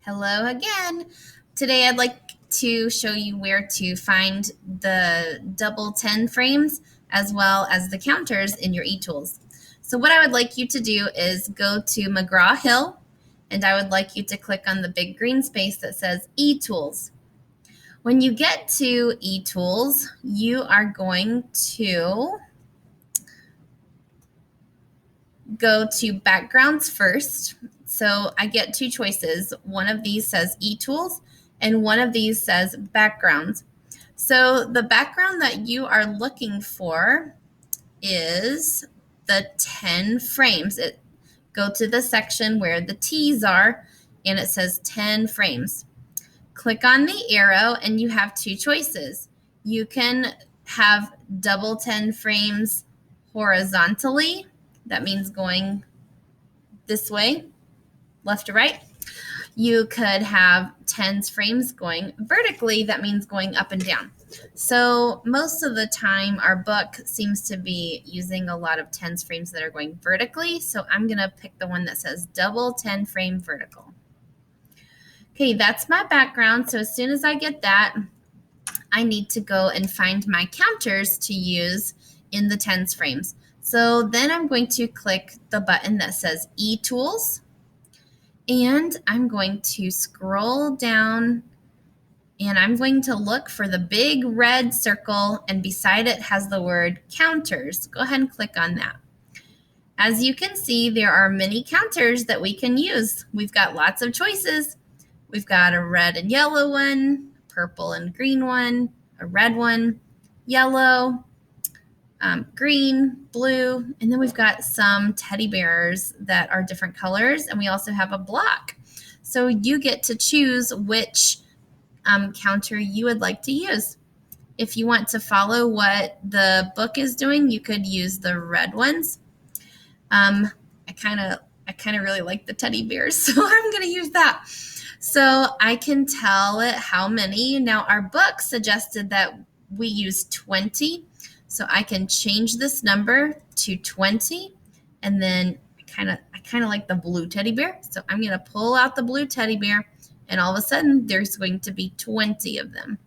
Hello again. Today I'd like to show you where to find the double 10 frames as well as the counters in your eTools. So what I would like you to do is go to McGraw-Hill, and I would like you to click on the big green space that says eTools. When you get to eTools, you are going to go to backgrounds first. So I get two choices. One of these says eTools and one of these says backgrounds. So the background that you are looking for is the 10 frames. Go to the section where the T's are and it says 10 frames. Click on the arrow and you have two choices. You can have double 10 frames horizontally. That means going this way, left to right. You could have tens frames going vertically. That means going up and down. So most of the time, our book seems to be using a lot of tens frames that are going vertically. So I'm going to pick the one that says double 10 frame vertical. Okay, that's my background. So as soon as I get that, I need to go and find my counters to use in the tens frames. So then I'm going to click the button that says eTools, and I'm going to scroll down and I'm going to look for the big red circle, and beside it has the word counters. Go ahead and click on that. As you can see, there are many counters that we can use. We've got lots of choices. We've got a red and yellow one, purple and green one, a red one, yellow, green, blue, and then we've got some teddy bears that are different colors, and we also have a block. So you get to choose which counter you would like to use. If you want to follow what the book is doing, you could use the red ones. I kind of really like the teddy bears, so I'm going to use that. So I can tell it how many. Now our book suggested that we use 20. So I can change this number to 20, and then I kind of like the blue teddy bear. So I'm going to pull out the blue teddy bear, and all of a sudden there's going to be 20 of them.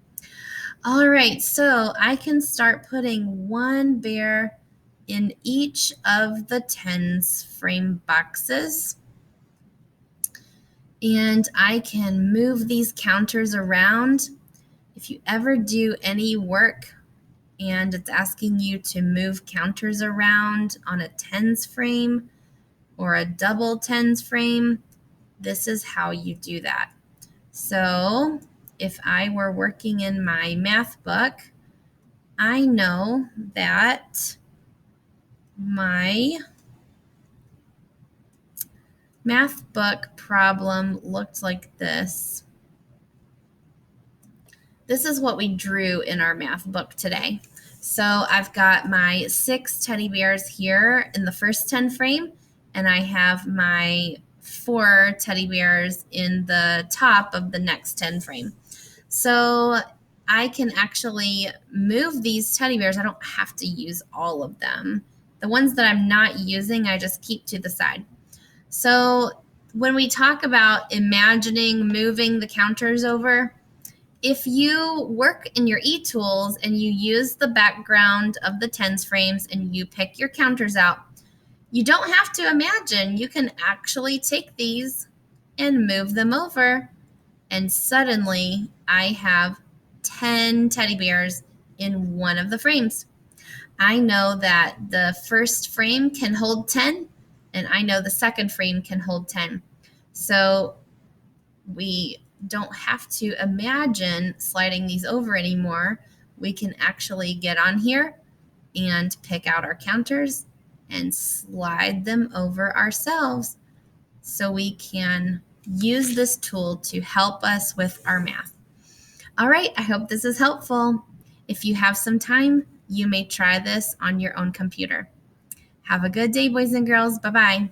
All right, so I can start putting one bear in each of the tens frame boxes. And I can move these counters around. If you ever do any work and it's asking you to move counters around on a tens frame or a double tens frame, this is how you do that. So if I were working in my math book, I know that my math book problem looked like this. This is what we drew in our math book today. So I've got my 6 teddy bears here in the first 10 frame, and I have my 4 teddy bears in the top of the next 10 frame. So I can actually move these teddy bears. I don't have to use all of them. The ones that I'm not using, I just keep to the side. So when we talk about imagining moving the counters over, if you work in your eTools and you use the background of the tens frames and you pick your counters out, you don't have to imagine. You can actually take these and move them over, and suddenly I have 10 teddy bears in one of the frames. I know that the first frame can hold 10, and I know the second frame can hold 10. So we don't have to imagine sliding these over anymore. We can actually get on here and pick out our counters and slide them over ourselves, so we can use this tool to help us with our math. All right, I hope this is helpful. If you have some time, you may try this on your own computer. Have a good day, boys and girls. Bye-bye.